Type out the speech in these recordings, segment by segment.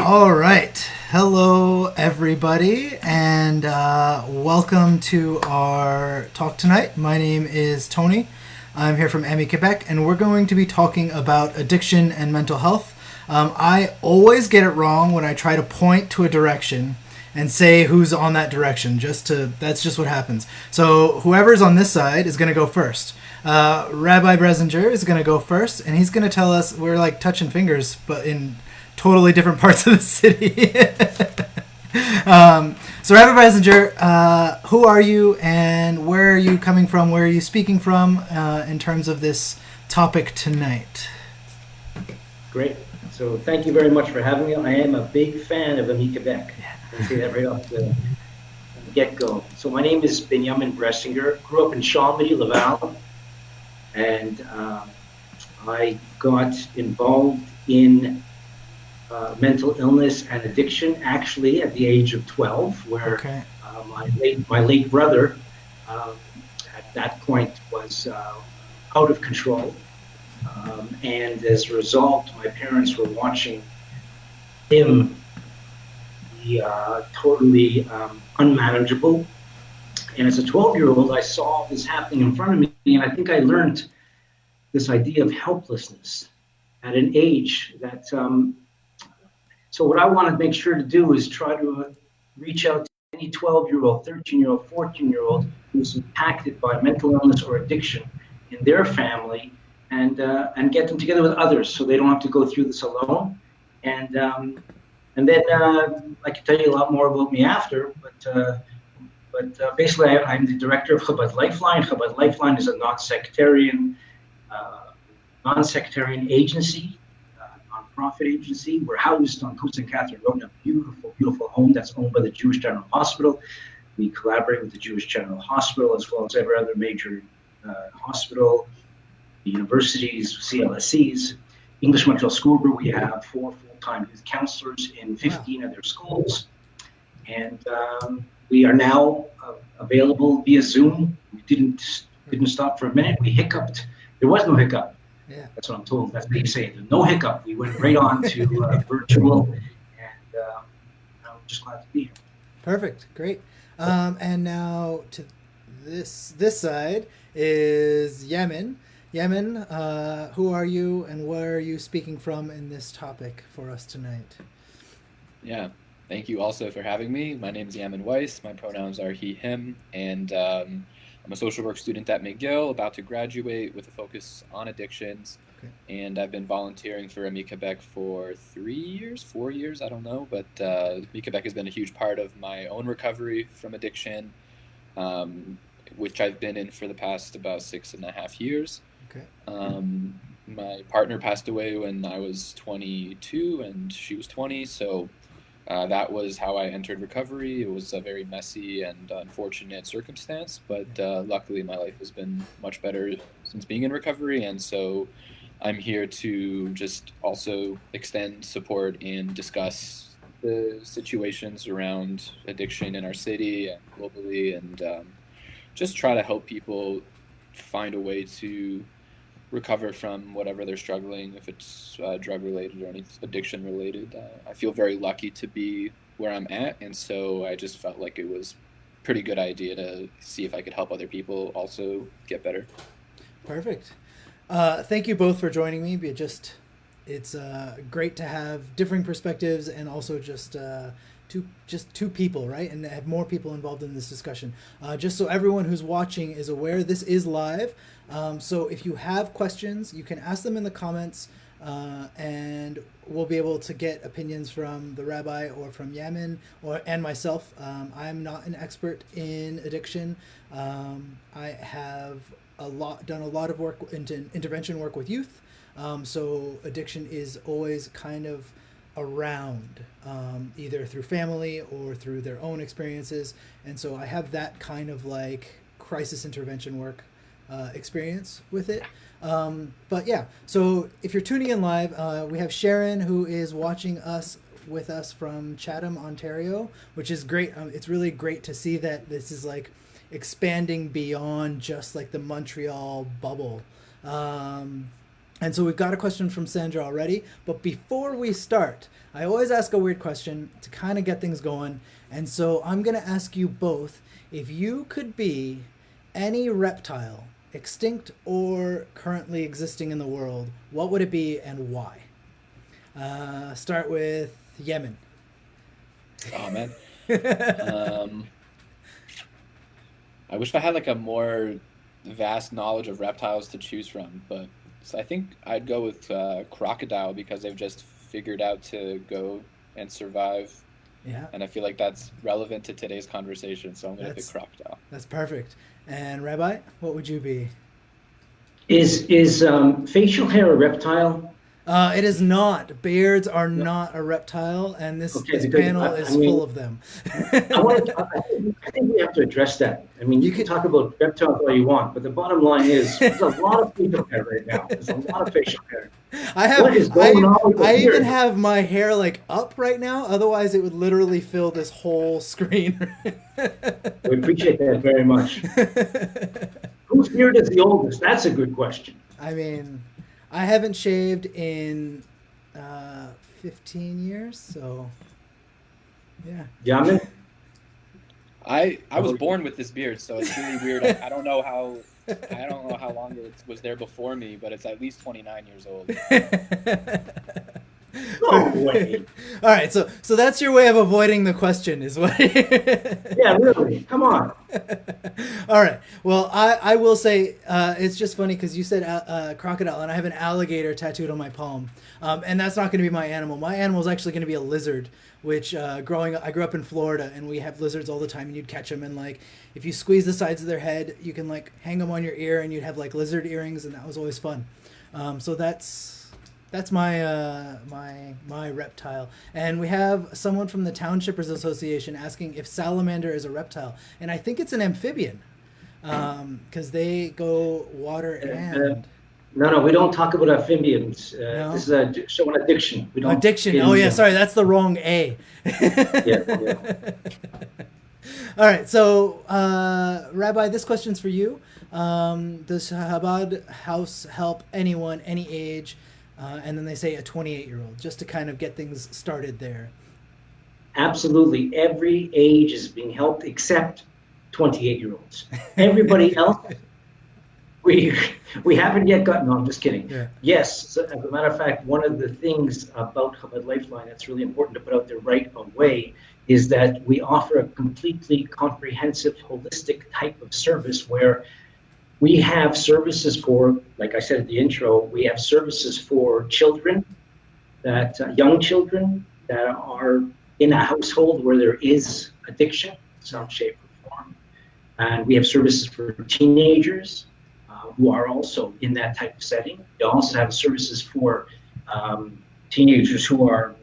All right. Hello, everybody, and welcome to our talk tonight. My name is Tony. I'm here from AMI-Quebec, and we're going to be talking about addiction and mental health. I always get it wrong when I try to point to a direction and say who's on that direction. That's just what happens. So whoever's on this side is going to go first. Rabbi Bresinger is going to go first, and he's going to tell us, we're like touching fingers, but in totally different parts of the city. So Rabbi Bresinger, who are you and where are you coming from? Where are you speaking from in terms of this topic tonight? Great. So thank you very much for having me. I am a big fan of AMI-Quebec. I say that right off the get-go. So my name is Benjamin Bresinger. Grew up in Chambly, Laval, and I got involved in mental illness and addiction actually at the age of 12, where Okay. my late brother at that point was out of control. And as a result, my parents were watching him be totally unmanageable. And as a 12-year-old, I saw this happening in front of me, and I think I learned this idea of helplessness at an age that. So what I want to make sure to do is try to reach out to any 12-year-old, 13-year-old, 14-year-old who's impacted by mental illness or addiction in their family, and get them together with others so they don't have to go through this alone. And then I can tell you a lot more about me after, but basically I'm the director of Chabad Lifeline. Chabad Lifeline is a uh, non-sectarian agency, nonprofit agency. We're housed on Coast and Catherine Road in a beautiful, beautiful home that's owned by the Jewish General Hospital. We collaborate with the Jewish General Hospital as well as every other major hospital, the universities, CLSCs, English Montreal School Group. We have 4 full-time youth counselors in 15 of their schools. And we are now available via Zoom. We didn't stop for a minute. We hiccuped. There was no hiccup. Yeah. That's what I'm told. That's what you say. There's no hiccup. We went right on to virtual, and I'm just glad to be here. Perfect. Great. And now to this side is Yemen. Yemen, who are you and where are you speaking from in this topic for us tonight? Yeah, thank you also for having me. My name is Yamin Weiss. My pronouns are he, him, and I'm a social work student at McGill, about to graduate with a focus on addictions. Okay. And I've been volunteering for AMI Quebec for 3 years, 4 years, I don't know. But AMI Quebec has been a huge part of my own recovery from addiction, um, which I've been in for the past about 6.5 years. Okay. My partner passed away when I was 22 and she was 20, so that was how I entered recovery. It was a very messy and unfortunate circumstance, but luckily my life has been much better since being in recovery, and so I'm here to just also extend support and discuss the situations around addiction in our city and globally, and just try to help people find a way to recover from whatever they're struggling, if it's drug related or any addiction related. I feel very lucky to be where I'm at, and so I just felt like it was a pretty good idea to see if I could help other people also get better. Perfect. Thank you both for joining me. It's great to have differing perspectives and also just two people, right? And have more people involved in this discussion. Just so everyone who's watching is aware, this is live. So if you have questions, you can ask them in the comments, and we'll be able to get opinions from the rabbi or from Yamin and myself. I'm not an expert in addiction. I have done a lot of work into intervention work with youth. So addiction is always kind of around, either through family or through their own experiences. And so I have that kind of like crisis intervention work experience with it. But yeah, so if you're tuning in live, we have Sharon who is watching us with us from Chatham, Ontario, which is great. It's really great to see that this is like expanding beyond just like the Montreal bubble. And so we've got a question from Sandra already. But before we start, I always ask a weird question to kind of get things going. And so I'm going to ask you both, if you could be any reptile, extinct or currently existing in the world, what would it be and why? Start with Yemen. Oh man. I wish I had like a more vast knowledge of reptiles to choose from, but so I think I'd go with crocodile because they've just figured out to go and survive, Yeah, and I feel like that's relevant to today's conversation. So I'm gonna pick that's crocodile. that's perfect. And Rabbi, what would you be? Is facial hair a reptile? It is not. Beards are No. not a reptile, and Okay, this because panel I is full mean, of them. I think we have to address that. I mean, You you can could. talk about reptiles all you want, but the bottom line is there's a lot of facial hair right now. There's a lot of facial hair. I What have. is going on with the I even beard? have my hair like up right now. Otherwise, it would literally fill this whole screen. We appreciate that very much. Whose beard is the oldest? That's a good question. I mean, I haven't shaved in 15 years, so yeah. Yamin? I was born with this beard, so it's really weird. I don't know how long it was there before me, but it's at least 29 years old. No way. All right, so that's your way of avoiding the question, is what? Yeah, really. Come on. All right. Well, I will say it's just funny because you said crocodile, and I have an alligator tattooed on my palm, and that's not going to be my animal. My animal is actually going to be a lizard. Which growing up, I grew up in Florida, and we have lizards all the time, and you'd catch them, and like if you squeeze the sides of their head, you can like hang them on your ear, and you'd have like lizard earrings, and that was always fun. So that's my my reptile. And we have someone from the Townshippers Association asking if salamander is a reptile, and I think it's an amphibian, because they go water and No, we don't talk about amphibians. no This is a show on addiction. We don't addiction. get Oh yeah, into- sorry, that's the wrong A. Yeah. All right, so Rabbi, this question's for you. Does Chabad House help anyone, any age? And then they say a 28-year-old, just to kind of get things started there. Absolutely. Every age is being helped except 28-year-olds. Everybody else, we haven't yet gotten. No, I'm just kidding. Yeah. Yes, so as a matter of fact, one of the things about Chabad Lifeline that's really important to put out there right away is that we offer a completely comprehensive, holistic type of service where we have services for, like I said at the intro, we have services for children, that young children that are in a household where there is addiction, some shape or form. And we have services for teenagers who are also in that type of setting. We also have services for teenagers who are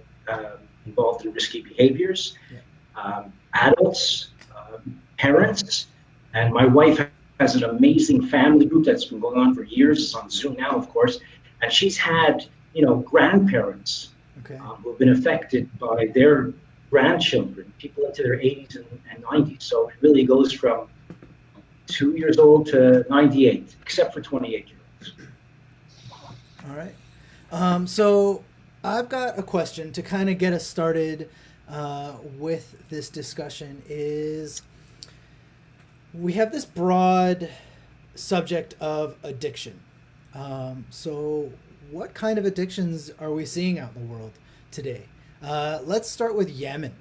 involved in risky behaviors, adults, parents, and my wife has an amazing family group that's been going on for years. It's on Zoom now, of course, and she's had, grandparents who have been affected by their grandchildren, people into their 80s and 90s. So it really goes from 2 years old to 98, except for 28-year-olds. All right. So I've got a question to kind of get us started with this discussion. Is we have this broad subject of addiction. So what kind of addictions are we seeing out in the world today? Let's start with Yemen.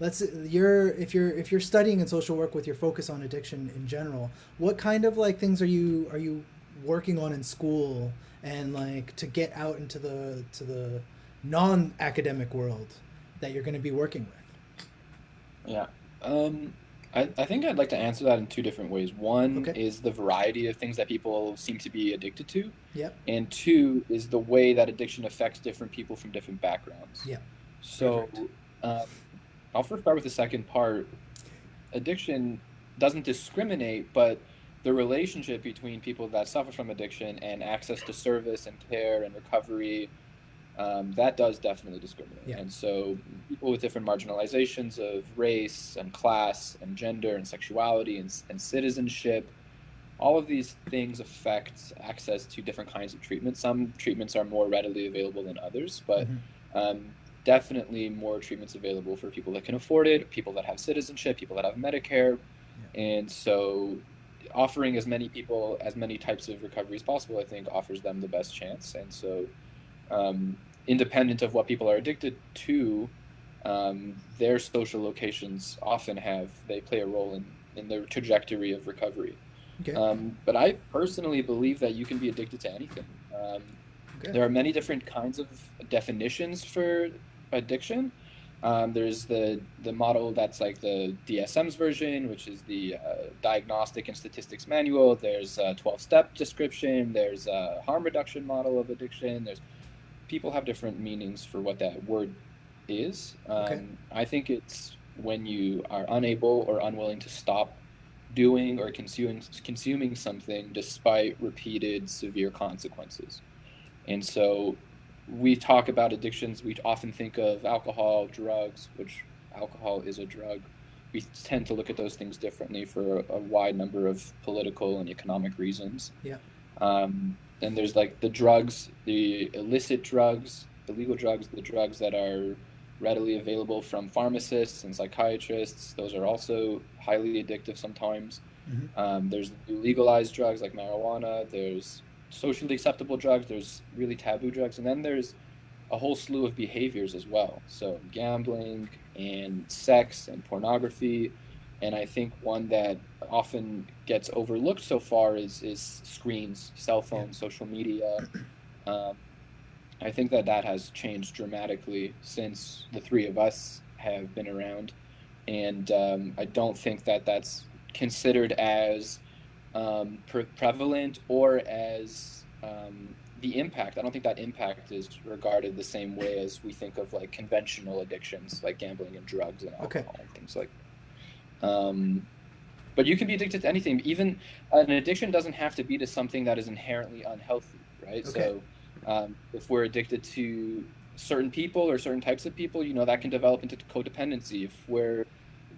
If you're studying in social work with your focus on addiction in general, what kind of like things are you working on in school and like to get out into the non-academic world that you're going to be working with? Yeah. I think I'd like to answer that in two different ways. One is the variety of things that people seem to be addicted to. Yep. And two is the way that addiction affects different people from different backgrounds. Yeah. So I'll first start with the second part. Addiction doesn't discriminate, but the relationship between people that suffer from addiction and access to service and care and recovery, that does definitely discriminate. Yeah. And so people with different marginalizations of race and class and gender and sexuality and citizenship, all of these things affect access to different kinds of treatments. Some treatments are more readily available than others, but definitely more treatments available for people that can afford it, people that have citizenship, people that have Medicare. And so offering as many people as many types of recovery as possible, I think, offers them the best chance. And so independent of what people are addicted to, their social locations often they play a role in the trajectory of recovery. Okay. But I personally believe that you can be addicted to anything. There are many different kinds of definitions for addiction. There's the model that's like the DSM's version, which is the Diagnostic and Statistics Manual. There's a 12-step description. There's a harm reduction model of addiction. People have different meanings for what that word is. I think it's when you are unable or unwilling to stop doing or consuming something despite repeated severe consequences. And so we talk about addictions, we often think of alcohol, drugs, which alcohol is a drug. We tend to look at those things differently for a wide number of political and economic reasons. Then there's like the drugs, the illicit drugs, the legal drugs, the drugs that are readily available from pharmacists and psychiatrists. Those are also highly addictive sometimes. There's legalized drugs like marijuana. There's socially acceptable drugs. There's really taboo drugs. And then there's a whole slew of behaviors as well. So gambling and sex and pornography. And I think one that often gets overlooked so far is screens, cell phones, social media. I think that has changed dramatically since the three of us have been around. And I don't think that that's considered as prevalent or as the impact. I don't think that impact is regarded the same way as we think of like conventional addictions like gambling and drugs and alcohol and things like that. But you can be addicted to anything. Even an addiction doesn't have to be to something that is inherently unhealthy, right? So if we're addicted to certain people or certain types of people, that can develop into codependency. If we're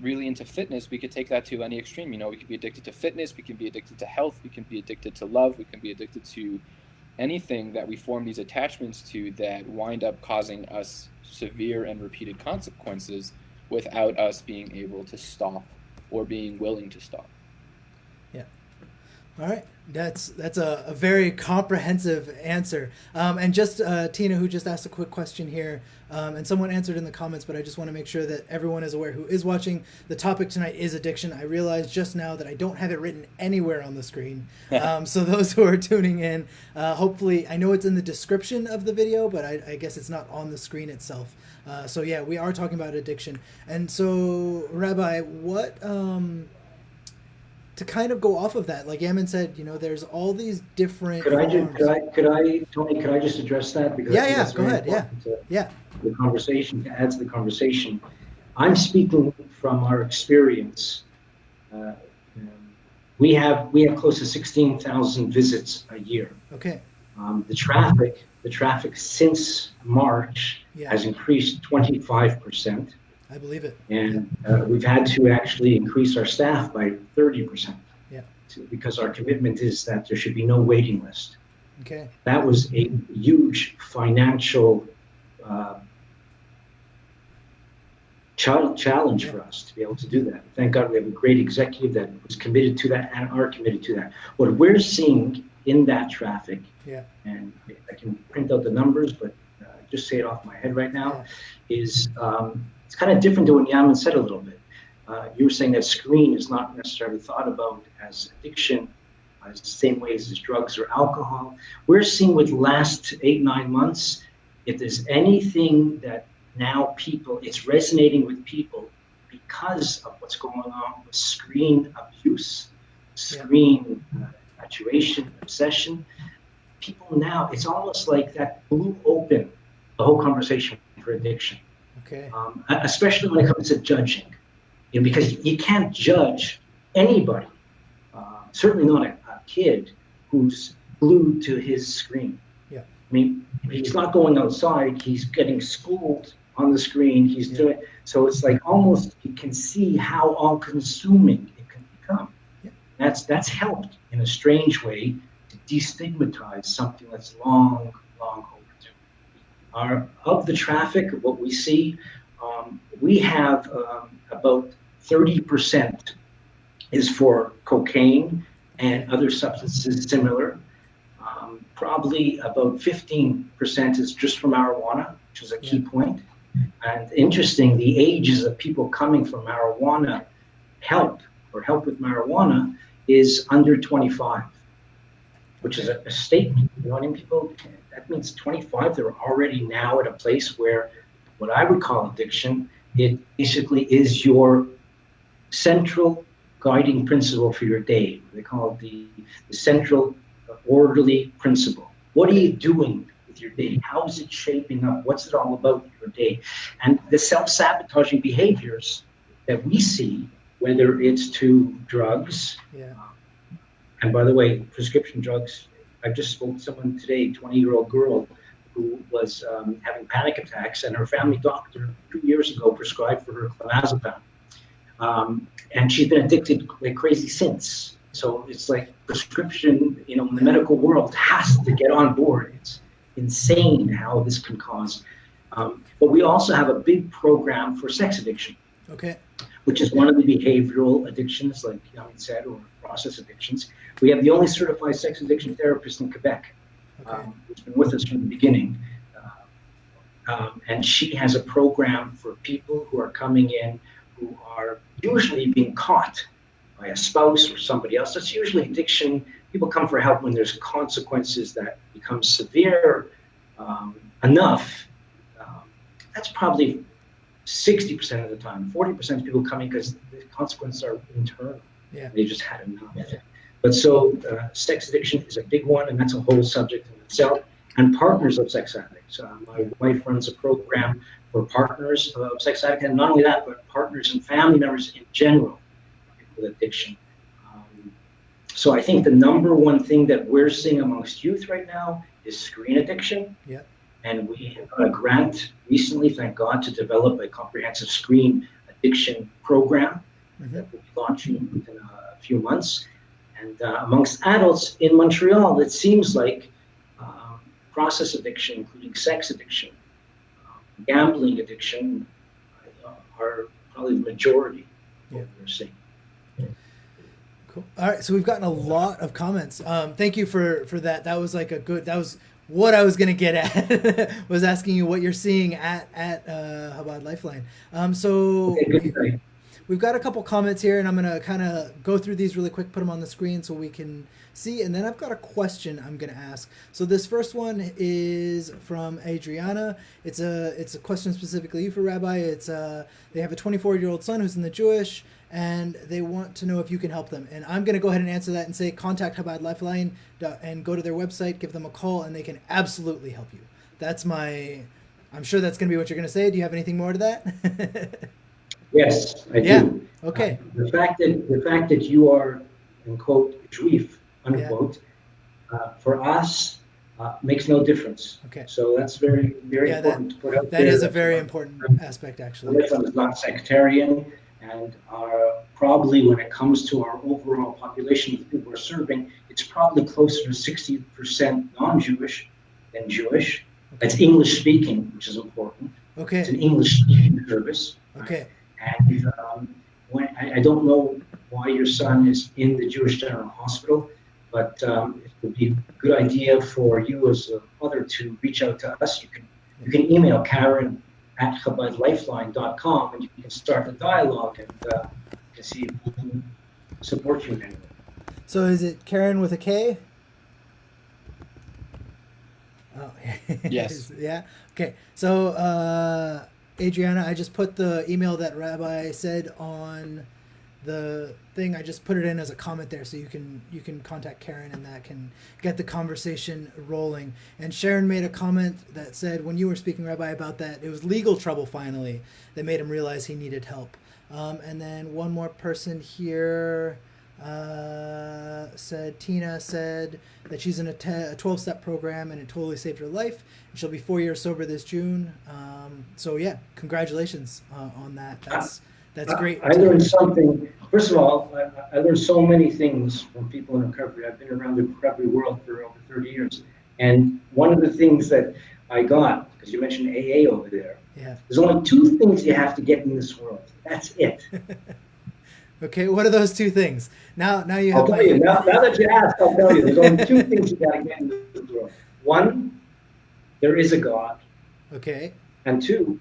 really into fitness, we could take that to any extreme. We could be addicted to fitness, we can be addicted to health, we can be addicted to love, we can be addicted to anything that we form these attachments to that wind up causing us severe and repeated consequences without us being able to stop or being willing to stop. All right, that's a very comprehensive answer. And just Tina, who just asked a quick question here, and someone answered in the comments, but I just want to make sure that everyone is aware who is watching. The topic tonight is addiction. I realized just now that I don't have it written anywhere on the screen. So those who are tuning in, hopefully, I know it's in the description of the video, but I guess it's not on the screen itself. So yeah, we are talking about addiction. And so, Rabbi, what... to kind of go off of that, like Yamin said, there's all these different. Could I just address that? Because that's go ahead. The conversation, to add to the conversation. I'm speaking from our experience. We have close to 16,000 visits a year. Okay. The traffic since March has increased 25%. I believe it. And we've had to actually increase our staff by 30%. Because our commitment is that there should be no waiting list. Okay. That was a huge financial challenge for us to be able to do that. Thank God we have a great executive that was committed to that and are committed to that. What we're seeing in that traffic, and I can print out the numbers, but just say it off my head right now, is it's kind of different to what Yamin said a little bit. You were saying that screen is not necessarily thought about as addiction, as the same way as drugs or alcohol. We're seeing with last 8-9 months, if there's anything that now it's resonating with people because of what's going on with screen abuse, screen infatuation, obsession. People now, it's almost like that blew open the whole conversation for addiction. Okay. Especially when it comes to judging, because you can't judge anybody, certainly not a kid who's glued to his screen. I mean, he's not going outside, he's getting schooled on the screen, he's doing it. So it's like almost you can see how all-consuming it can become. That's helped in a strange way to destigmatize something that's long, long overdue. Of the traffic, what we see, we have about 30% is for cocaine and other substances similar. Probably about 15% is just for marijuana, which is a key point. And interesting, the ages of people coming for marijuana help with marijuana is under 25, which is a statement. You know what I mean? People, that means 25, they're already now at a place where what I would call addiction, it basically is your central guiding principle for your day. They call it the central orderly principle. What are you doing with your day? How is it shaping up? What's it all about your day? And the self-sabotaging behaviors that we see, whether it's to drugs, and by the way, prescription drugs, I just spoke to someone today, 20-year-old girl who was having panic attacks, and her family doctor 2 years ago prescribed for her clonazepam. And she's been addicted like crazy since. So it's like prescription, in the medical world has to get on board. It's insane how this can cause. But we also have a big program for sex addiction, which is one of the behavioral addictions, like Yamin said, or process addictions. We have the only certified sex addiction therapist in Quebec, who's been with us from the beginning. And she has a program for people who are coming in who are usually being caught by a spouse or somebody else. That's usually addiction. People come for help when there's consequences that become severe enough. That's probably 60% of the time. 40% of people coming because the consequences are internal. They just had enough. But so sex addiction is a big one, and that's a whole subject in itself. And partners of sex addicts. My wife runs a program for partners of sex addicts, and not only that, but partners and family members in general with addiction. So I think the number one thing that we're seeing amongst youth right now is screen addiction. And we have got a grant recently, thank God, to develop a comprehensive screen addiction program that will be launching within a few months. And amongst adults in Montreal, it seems like process addiction, including sex addiction, gambling addiction, are probably the majority of what we're seeing. Cool. All right, so we've gotten a lot of comments. Thank you for that. That was like that was what I was going to get at, was asking you what you're seeing at Chabad Lifeline. We've got a couple comments here, and I'm going to kind of go through these really quick, put them on the screen so we can see, and then I've got a question I'm going to ask. So this first one is from Adriana. It's a question specifically for Rabbi. It's they have a 24-year-old son who's in the Jewish, and they want to know if you can help them. And I'm going to go ahead and answer that and say contact Chabad Lifeline and go to their website, give them a call, and they can absolutely help you. I'm sure that's going to be what you're going to say. Do you have anything more to that? Yes, I do. Okay. The fact that you are, in quote, Juif, unquote, for us makes no difference. So that's very, very important to put out there. That is a very important aspect, actually. Lifeline is not sectarian, and probably when it comes to our overall population of people we're serving, it's probably closer to 60% non-Jewish than Jewish. That's English speaking, which is important. It's an English speaking service. And I don't know why your son is in the Jewish General Hospital, but it would be a good idea for you as a mother to reach out to us. You can email Karen at chabadlifeline.com, and you can start a dialogue and see if we can support you in any way. So is it Karen with a K? Oh, yes. Yeah. Okay. So, Adriana, I just put the email that Rabbi said on the thing. I just put it in as a comment there, so you can contact Karen, and that can get the conversation rolling. And Sharon made a comment that said, when you were speaking, Rabbi, about that, it was legal trouble finally that made him realize he needed help. And then one more person here Tina said that she's in a 12-step program, and it totally saved her life. And she'll be 4 years sober this June. So yeah, congratulations on that. That's great. I learned something. First of all, I learned so many things from people in recovery. I've been around the recovery world for over 30 years. And one of the things that I got, because you mentioned AA over there, there's only two things you have to get in this world. That's it. Okay, what are those two things? Now you have. I'll tell you. Now that you asked, I'll tell you. There's only two things you got to get in this world. One, there is a God. Okay. And two,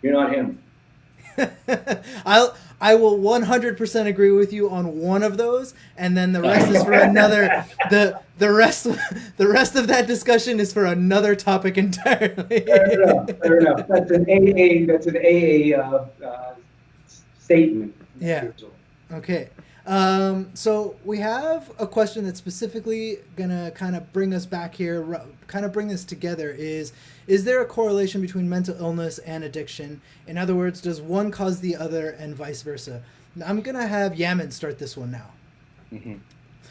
you're not him. I will 100% agree with you on one of those, and then the rest is for another. The rest of that discussion is for another topic entirely. Fair enough. That's an AA statement. Yeah. Okay. So we have a question that's specifically gonna kind of bring us back here, kind of bring this together. Is there a correlation between mental illness and addiction? In other words, does one cause the other and vice versa? I'm gonna have Yamin start this one now. Mm-hmm.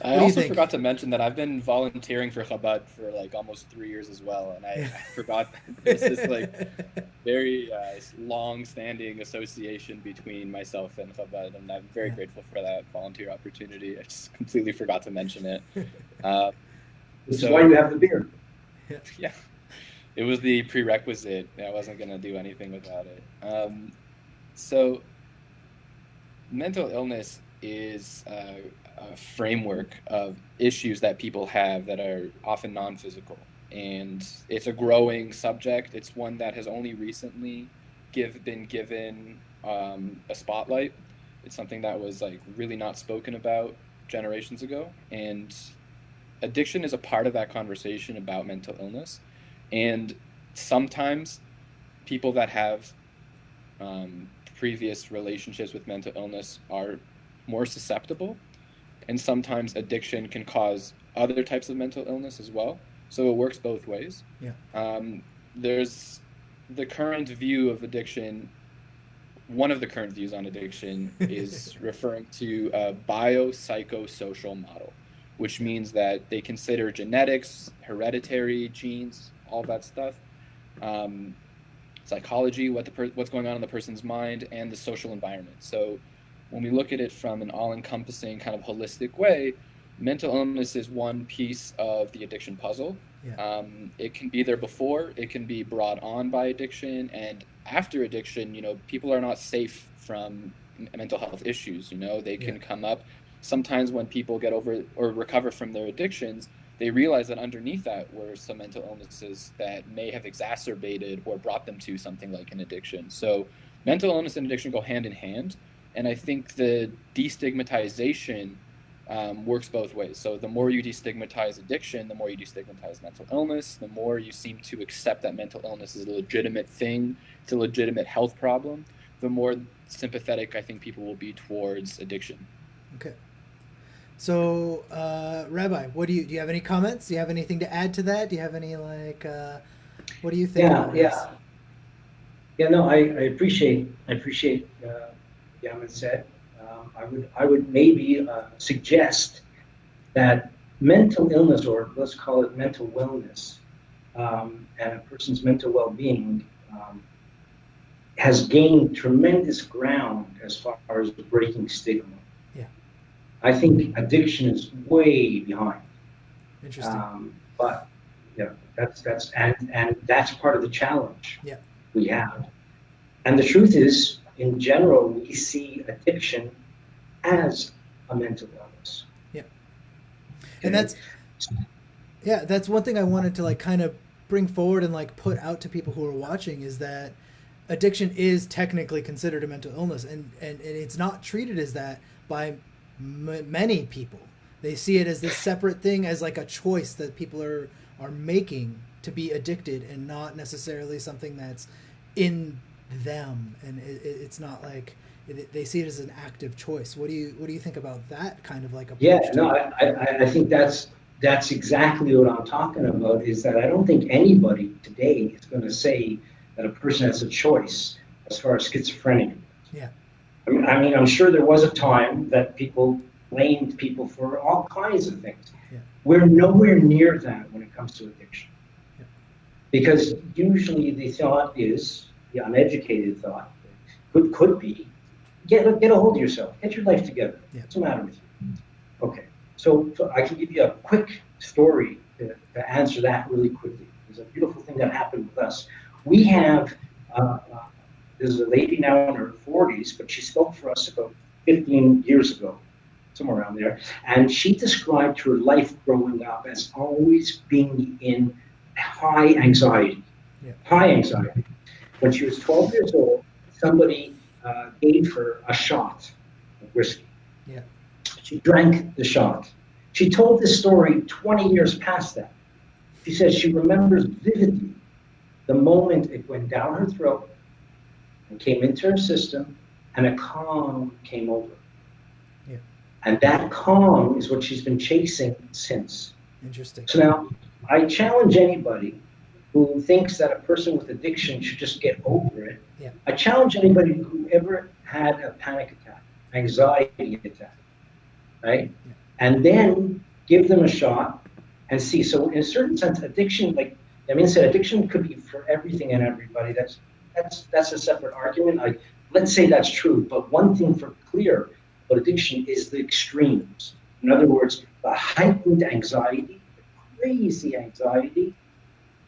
I also forgot to mention that I've been volunteering for Chabad for like almost 3 years as well, and I forgot there's this like very long-standing association between myself and Chabad, and I'm very grateful for that volunteer opportunity. I just completely forgot to mention it. This is why you have the beer. Yeah, it was the prerequisite. I wasn't going to do anything without it. So mental illness is a framework of issues that people have that are often non-physical, and it's a growing subject. It's one that has only recently been given a spotlight. It's something that was like really not spoken about generations ago, and addiction is a part of that conversation about mental illness. And sometimes people that have previous relationships with mental illness are more susceptible, and sometimes addiction can cause other types of mental illness as well. So it works both ways. Yeah. There's the current view of addiction. One of the current views on addiction is referring to a biopsychosocial model, which means that they consider genetics, hereditary, genes, all that stuff, psychology, what's going on in the person's mind, and the social environment. So when we look at it from an all-encompassing kind of holistic way, mental illness is one piece of the addiction puzzle. Yeah. It can be there before, it can be brought on by addiction, and after addiction, people are not safe from mental health issues. They can come up. Sometimes when people get over or recover from their addictions, they realize that underneath that were some mental illnesses that may have exacerbated or brought them to something like an addiction. So mental illness and addiction go hand in hand. And I think the destigmatization works both ways. So the more you destigmatize addiction, the more you destigmatize mental illness, the more you seem to accept that mental illness is a legitimate thing, it's a legitimate health problem, the more sympathetic I think people will be towards addiction. Okay. So, Rabbi, do you have any comments? Do you have anything to add to that? Do you have any what do you think? Yeah. No, I appreciate Yamin said. I would maybe suggest that mental illness, or let's call it mental wellness, and a person's mental well-being has gained tremendous ground as far as breaking stigma. Yeah. I think addiction is way behind. Interesting. But that's part of the challenge we have. And the truth is, in general, we see addiction as a mental illness. Yeah. And that's one thing I wanted to kind of bring forward and put out to people who are watching, is that addiction is technically considered a mental illness, and it's not treated as that by many people. They see it as this separate thing, as a choice that people are making to be addicted, and not necessarily something that's in them, and it's not they see it as an active choice. What do you think about that kind of approach? I think that's exactly what I'm talking about, is that I don't think anybody today is going to say that a person has a choice as far as schizophrenia. Yeah. I mean, I'm sure there was a time that people blamed people for all kinds of things. Yeah. We're nowhere near that when it comes to addiction. Yeah. Because usually the thought is, the uneducated thought, could be, get a hold of yourself, get your life together. Yeah. What's the matter with you? Okay, so I can give you a quick story to answer that really quickly. There's a beautiful thing that happened with us. We have, there's a lady now in her 40s, but she spoke for us about 15 years ago, somewhere around there, and she described her life growing up as always being in high anxiety. Yeah. High anxiety. When she was 12 years old, somebody gave her a shot of whiskey. Yeah. She drank the shot. She told this story 20 years past that. She says she remembers vividly the moment it went down her throat and came into her system, and a calm came over. Yeah. And that calm is what she's been chasing since. Interesting. So now, I challenge anybody who thinks that a person with addiction should just get over it. Yeah. I challenge anybody who ever had a panic attack, anxiety attack, right? Yeah. And then give them a shot and see. So in a certain sense, addiction, like Yamin said, addiction could be for everything and everybody. That's a separate argument. Let's say that's true, but one thing for clear about addiction is the extremes. In other words, the heightened anxiety, the crazy anxiety,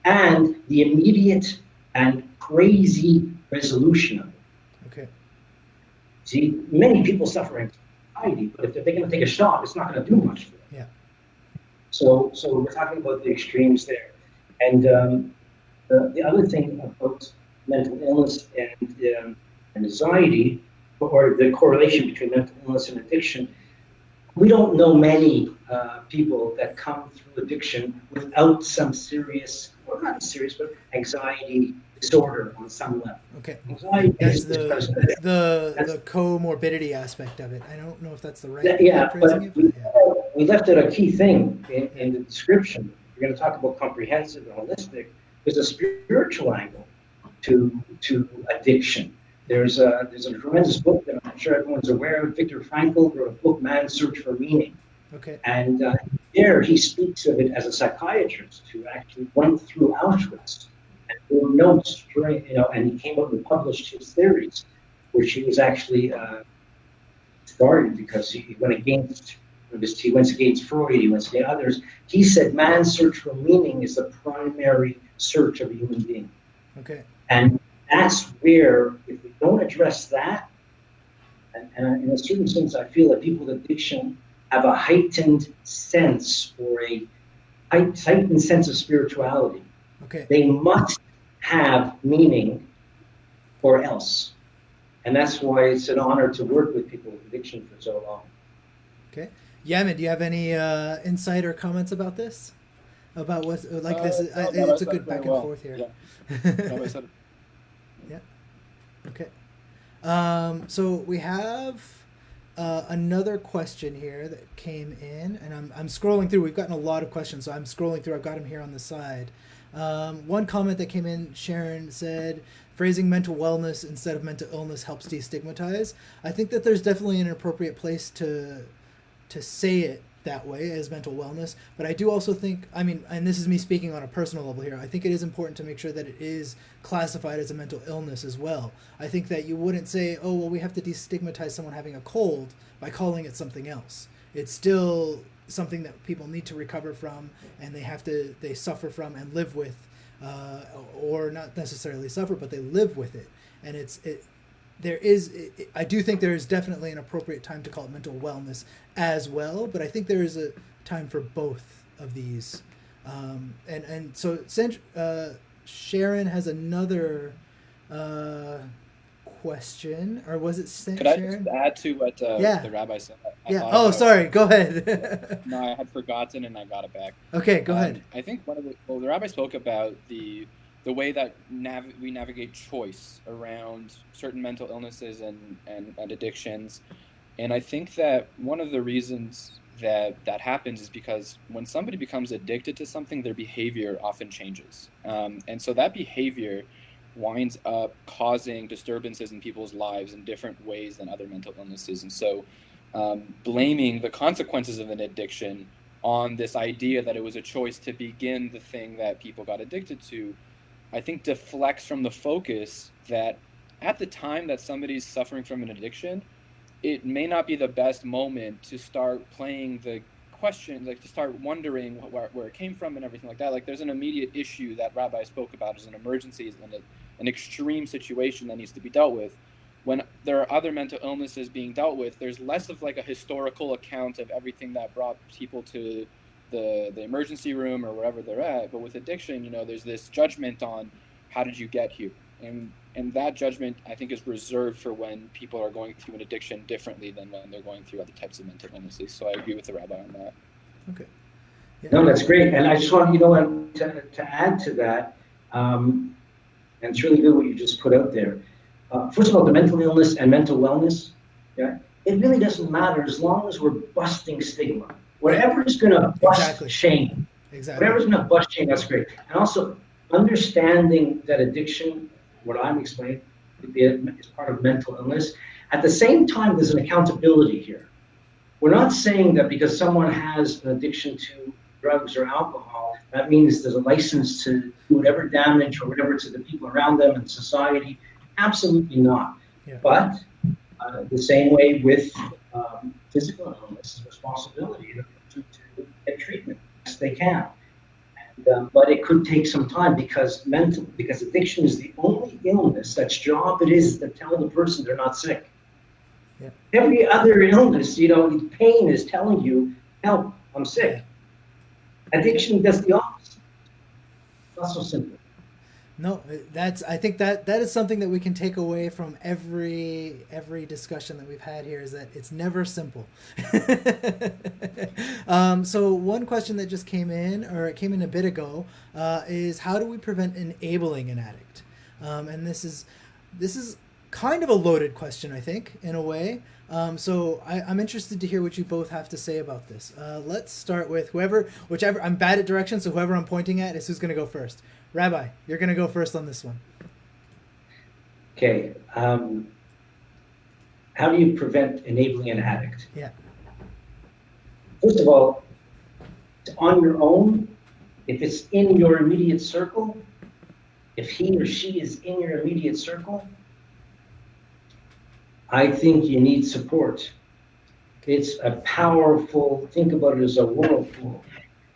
and the immediate and crazy resolution of it. Okay. See, many people suffer anxiety, but if they're going to take a shot, it's not going to do much for them. Yeah. So we're talking about the extremes there. And the other thing about mental illness and anxiety, or the correlation between mental illness and addiction, we don't know many people that come through addiction without some serious, or not serious, but anxiety disorder on some level. Okay. Anxiety That's is the comorbidity aspect of it. I don't know if that's the right way yeah, of phrasing it, but yeah. we left out a key thing in the description. We're going to talk about comprehensive and holistic. There's a spiritual angle to addiction. There's a tremendous book that I'm sure everyone's aware of. Viktor Frankl wrote a book, Man's Search for Meaning. Okay. And there he speaks of it as a psychiatrist who actually went through Auschwitz and wrote notes during, and he came up and published his theories, which he was actually started because he went against Freud, he went against others. He said man's search for meaning is the primary search of a human being. Okay. And that's where, if we don't address that, and in a certain sense, I feel that people with addiction have a heightened sense or a heightened sense of spirituality. Okay. They must have meaning or else. And that's why it's an honor to work with people with addiction for so long. Okay. Yamin, do you have any insight or comments about this? About what, like this? It's a good back and forth here. Yeah. Yeah. Okay. So we have another question here that came in, and I'm scrolling through. We've gotten a lot of questions, so I'm scrolling through. I've got them here on the side. One comment that came in, Sharon said, phrasing mental wellness instead of mental illness helps destigmatize. I think that there's definitely an appropriate place to say it that way as mental wellness, but I do also think, I mean, and this is me speaking on a personal level here, I think it is important to make sure that it is classified as a mental illness as well. I think that you wouldn't say, oh, well, we have to destigmatize someone having a cold by calling it something else. It's still something that people need to recover from, and they suffer from and live with, or not necessarily suffer, but they live with it. And I do think there is definitely an appropriate time to call it mental wellness as well, but I think there is a time for both of these. And so Sharon has another question, or was it Sharon? Could I just add to what the rabbi said? Sorry, go ahead. No, I had forgotten and I got it back. Okay, go ahead. I think the rabbi spoke about the way that we navigate choice around certain mental illnesses and addictions. And I think that one of the reasons that happens is because when somebody becomes addicted to something, their behavior often changes. And so that behavior winds up causing disturbances in people's lives in different ways than other mental illnesses. And so blaming the consequences of an addiction on this idea that it was a choice to begin the thing that people got addicted to, I think deflects from the focus that at the time that somebody's suffering from an addiction, it may not be the best moment to start playing the question, like to start wondering where it came from and everything like that. Like there's an immediate issue that Rabbi spoke about as an emergency and an extreme situation that needs to be dealt with. When there are other mental illnesses being dealt with, there's less of like a historical account of everything that brought people to the emergency room or wherever they're at. But with addiction, there's this judgment on how did you get here? And that judgment, I think, is reserved for when people are going through an addiction differently than when they're going through other types of mental illnesses. So I agree with the rabbi on that. Okay. Yeah. No, that's great. And I just want to add to that, and it's really good what you just put out there. First of all, the mental illness and mental wellness, yeah, it really doesn't matter as long as we're busting stigma. Whatever is going to bust shame, whatever's going to bust shame, that's great. And also understanding that addiction, what I'm explaining, is part of mental illness. At the same time, there's an accountability here. We're not saying that because someone has an addiction to drugs or alcohol, that means there's a license to do whatever damage or whatever to the people around them and society. Absolutely not. Yeah. But the same way with physical illness, responsibility to get treatment as they can. But it could take some time because addiction is the only illness that's job it is to tell the person they're not sick. Yeah. Every other illness, pain is telling you, help, I'm sick. Yeah. Addiction does the opposite. It's not so simple. No, I think that is something that we can take away from every discussion that we've had here, is that it's never simple. So one question that just came in a bit ago, is how do we prevent enabling an addict? And this is kind of a loaded question, I think, in a way. So I'm interested to hear what you both have to say about this. Let's start with whichever. I'm bad at directions, so whoever I'm pointing at is who's going to go first. Rabbi, you're going to go first on this one. Okay. How do you prevent enabling an addict? Yeah. First of all, it's on your own. If it's in your immediate circle, if he or she is in your immediate circle, I think you need support. It's a powerful, think about it as a whirlpool.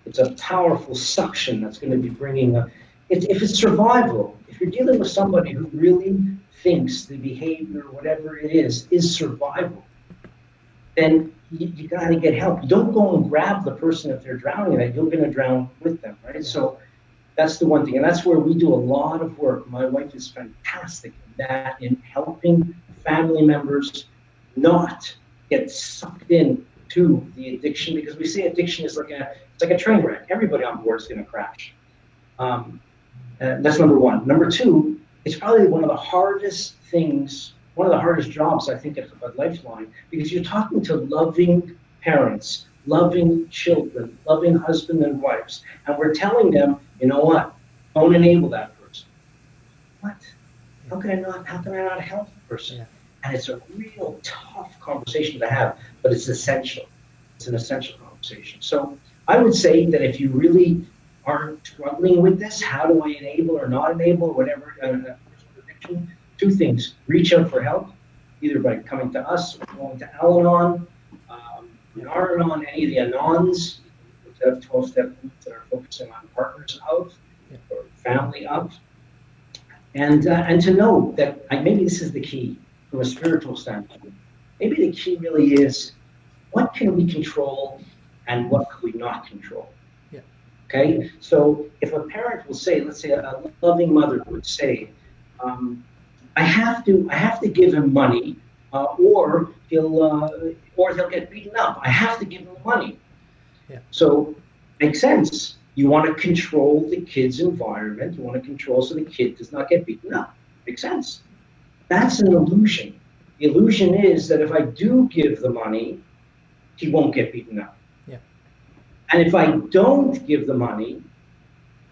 It's a powerful suction that's going to be bringing up. If it's survival, if you're dealing with somebody who really thinks the behavior, whatever it is survival, then you got to get help. You don't go and grab the person if they're drowning, that you're going to drown with them, right? So that's the one thing. And that's where we do a lot of work. My wife is fantastic in helping family members not get sucked in to the addiction, because we say addiction is like a train wreck. Everybody on board is going to crash. That's number one. Number two, it's probably one of the hardest jobs, I think, at Lifeline, because you're talking to loving parents, loving children, loving husband and wives, and we're telling them, you know what, don't enable that person. What? How can I not help the person? Yeah. And it's a real tough conversation to have, but it's essential. It's an essential conversation. So I would say that if you really are struggling with this, how do I enable or not enable, whatever, addiction, two things: reach out for help, either by coming to us or going to Al-Anon, Al-Anon, any of the Anons, which have 12-step groups that are focusing on partners of or family of, and to know that maybe this is the key from a spiritual standpoint. Maybe the key really is, what can we control and what can we not control? Yeah. Okay, so if a parent will say, let's say a loving mother would say, I have to give him money, or he'll get beaten up. I have to give him money. Yeah. So makes sense. You want to control the kid's environment. You want to control so the kid does not get beaten up. Makes sense. That's an illusion. The illusion is that if I do give the money, he won't get beaten up. Yeah. And if I don't give the money,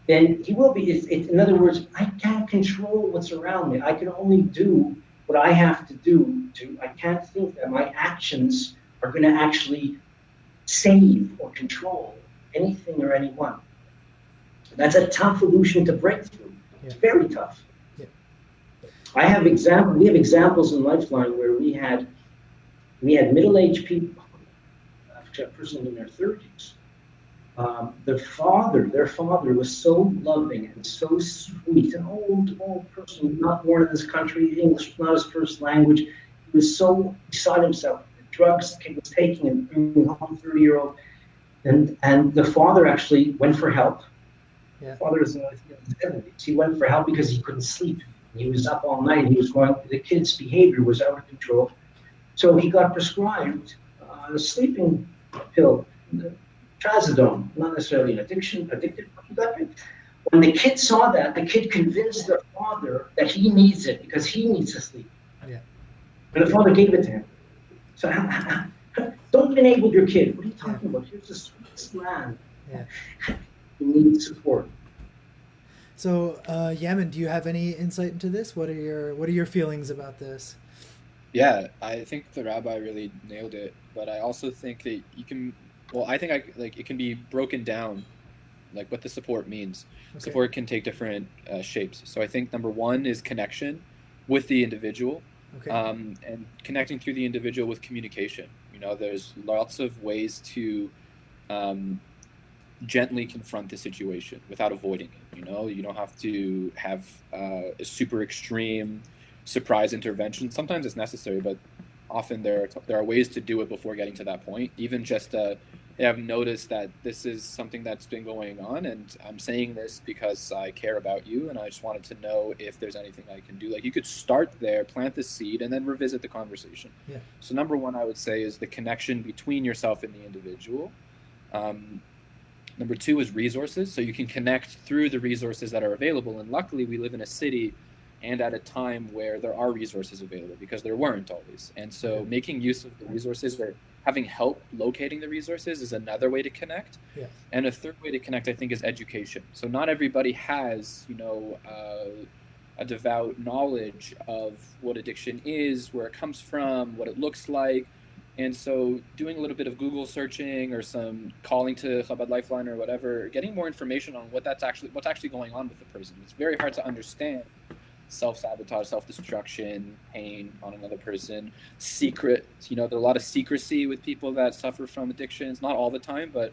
then he will be. In other words, I can't control what's around me. I can only do what I have to do. I can't think that my actions are going to actually save or control anything or anyone. That's a tough illusion to break through. Yeah. It's very tough. Yeah. We have examples in Lifeline where we had middle-aged people, actually a person in their 30s. Their father was so loving and so sweet, an old person, not born in this country, English was not his first language. He was so beside himself. The drugs he was taking and bringing home, 30-year-old. And the father actually went for help. Yeah. The father is in the 70s. He went for help because he couldn't sleep. He was up all night. The kid's behavior was out of control. So he got prescribed a sleeping pill, trazodone, not necessarily an addicted. When the kid saw that, the kid convinced the father that he needs it because he needs to sleep. Yeah. And the father gave it to him. So don't enable your kid. What are you talking about? Here's the sweetest man. Yeah. You need support. So, Yaman, do you have any insight into this? What are your feelings about this? Yeah, I think the rabbi really nailed it, but I also think that it can be broken down, like what the support means. Okay. Support can take different shapes. So I think number one is connection with the individual, okay. And connecting through the individual with communication. There's lots of ways to gently confront the situation without avoiding it. You don't have to have a super extreme surprise intervention. Sometimes it's necessary, but often there are ways to do it before getting to that point. Even just I've noticed that this is something that's been going on, and I'm saying this because I care about you, and I just wanted to know if there's anything I can do. Like, you could start there, plant the seed, and then revisit the conversation. Yeah. So number one, I would say, is the connection between yourself and the individual. Number two is resources. So you can connect through the resources that are available. And luckily, we live in a city and at a time where there are resources available, because there weren't always. And so making use of the resources, or having help locating the resources, is another way to connect. Yeah. And a third way to connect, I think, is education. So not everybody has, a devout knowledge of what addiction is, where it comes from, what it looks like. And so doing a little bit of Google searching, or some calling to Chabad Lifeline or whatever, getting more information on what's actually going on with the person. It's very hard to understand self-sabotage, self-destruction, pain on another person, secret. There are a lot of secrecy with people that suffer from addictions. Not all the time, but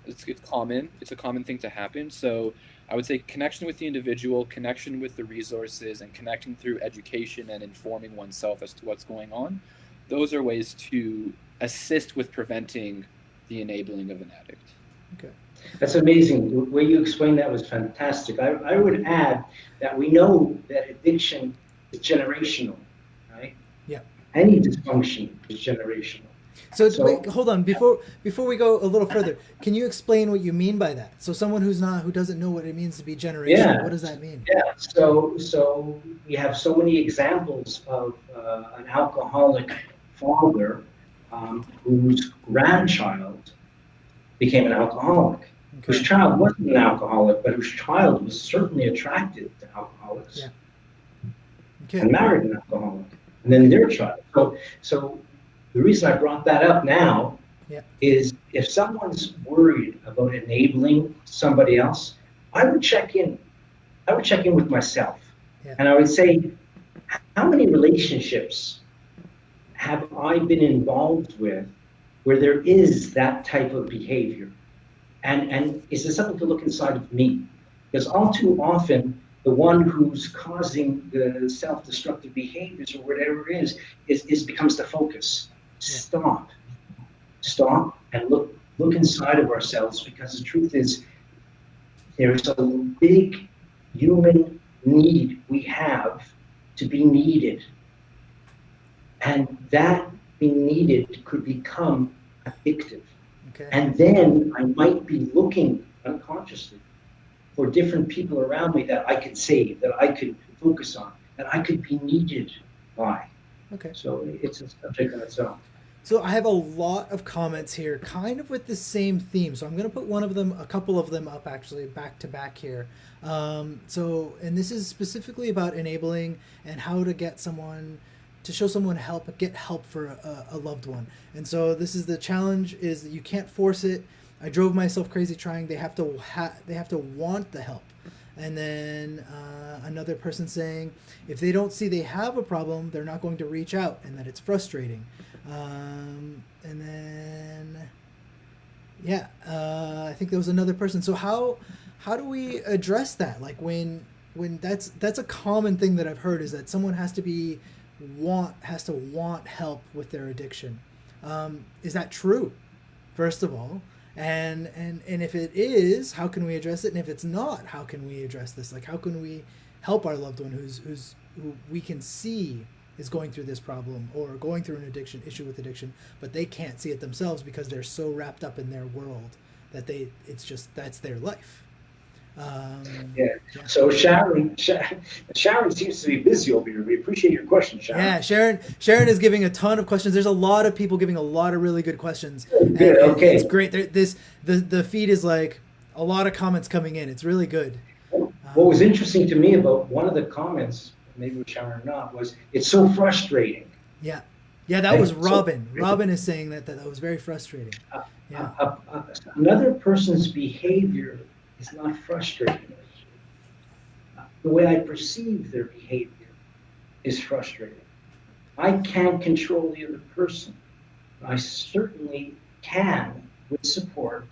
it's common. It's a common thing to happen. So I would say connection with the individual, connection with the resources, and connecting through education and informing oneself as to what's going on. Those are ways to assist with preventing the enabling of an addict. Okay. That's amazing. The way you explained that was fantastic. I would add that we know that addiction is generational, right? Yeah. Any dysfunction is generational. So wait, hold on. Before we go a little further, can you explain what you mean by that? So someone who doesn't know what it means to be generational, what does that mean? Yeah. So we have so many examples of an alcoholic father whose grandchild became an alcoholic, whose child wasn't an alcoholic, but whose child was certainly attracted to alcoholics, and married an alcoholic, and then their child. So the reason I brought that up now is, if someone's worried about enabling somebody else, I would check in. I would check in with myself, and I would say, how many relationships have I been involved with where there is that type of behavior? And is there something to look inside of me? Because all too often, the one who's causing the self-destructive behaviors, or whatever it is becomes the focus. Stop and look inside of ourselves, because the truth is, there's a big human need we have to be needed. And that being needed could become addictive. Okay. And then I might be looking unconsciously for different people around me that I could save, that I could focus on, that I could be needed by. Okay. So it's a subject on its own. So I have a lot of comments here, kind of with the same theme. So I'm going to put a couple of them up actually back to back here. And this is specifically about enabling and how to show someone help, get help for a loved one. And so this is the challenge, is that you can't force it. I drove myself crazy trying. They have to want the help. And then another person saying if they don't see they have a problem, they're not going to reach out, and that it's frustrating. And then, yeah, I think there was another person. So how do we address that? Like when that's a common thing that I've heard, is that someone has to want help with their addiction. Is that true? First of all, and if it is, how can we address it? And if it's not, how can we address this? Like, how can we help our loved one who we can see is going through this problem or going through an issue with addiction, but they can't see it themselves because they're so wrapped up in their world that that's their life. Yeah. So Sharon seems to be busy over here. We appreciate your question, Sharon. Yeah, Sharon is giving a ton of questions. There's a lot of people giving a lot of really good questions. Good. Okay. It's great. The feed is like a lot of comments coming in. It's really good. What was interesting to me about one of the comments, maybe with Sharon or not, was it's so frustrating. Yeah. Yeah, that was Robin. Robin is saying that was very frustrating. Another person's behavior is not frustrating. The way I perceive their behavior is frustrating. I can't control the other person. I certainly can, with support,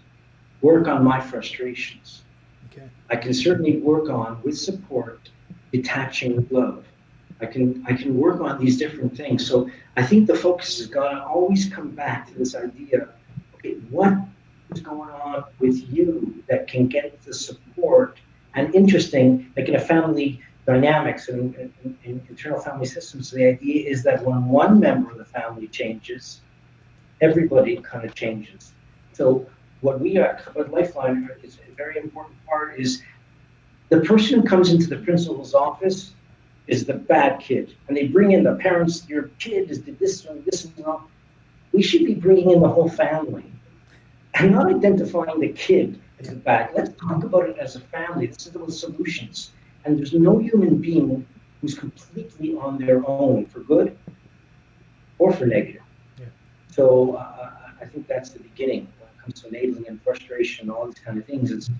work on my frustrations. Okay. I can certainly work on, with support, detaching with love. I can work on these different things. So I think the focus has got to always come back to this idea, okay, what is going on with you that can get the support? And interesting, like in a family dynamics and in internal family systems, the idea is that when one member of the family changes, everybody kind of changes. So what we are, what Lifeline is a very important part is the person who comes into the principal's office is the bad kid, and they bring in the parents. Your kid did this and this and that. We should be bringing in the whole family, and not identifying the kid as the bad. Let's talk about it as a family. This is the solutions, and there's no human being who's completely on their own for good or for negative. Yeah. So I think that's the beginning when it comes to enabling and frustration and all these kind of things. It's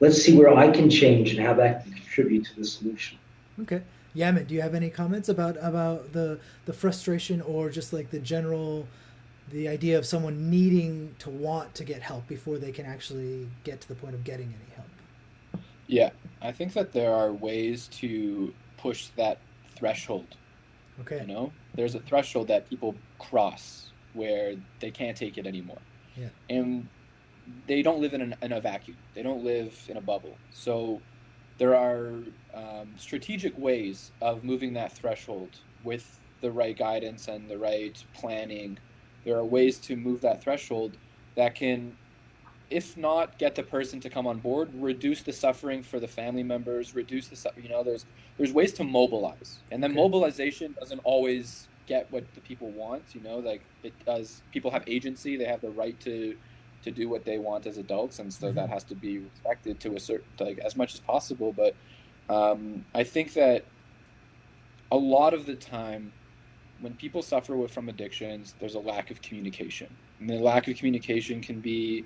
let's see where I can change and how that can contribute to the solution. Okay. Yamin, do you have any comments about the frustration, or just like the idea of someone needing to want to get help before they can actually get to the point of getting any help? Yeah, I think that there are ways to push that threshold. Okay. You know, there's a threshold that people cross where they can't take it anymore. Yeah. And they don't live in a vacuum. They don't live in a bubble. So there are strategic ways of moving that threshold with the right guidance and the right planning. There are ways to move that threshold that can, if not get the person to come on board, reduce the suffering for the family members, reduce the, there's ways to mobilize. And then mobilization doesn't always get what the people want, like it does. People have agency. They have the right to do what they want as adults, and so that has to be respected to a certain, as much as possible. But I think that a lot of the time when people suffer from addictions, there's a lack of communication, and the lack of communication can be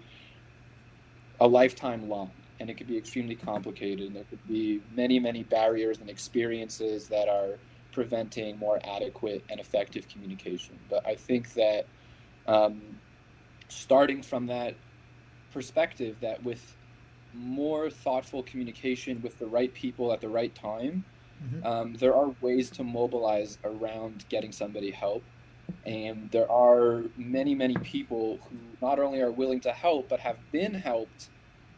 a lifetime long, and it could be extremely complicated, and there could be many barriers and experiences that are preventing more adequate and effective communication. But I think that starting from that perspective, that with more thoughtful communication with the right people at the right time, there are ways to mobilize around getting somebody help. And there are many people who not only are willing to help, but have been helped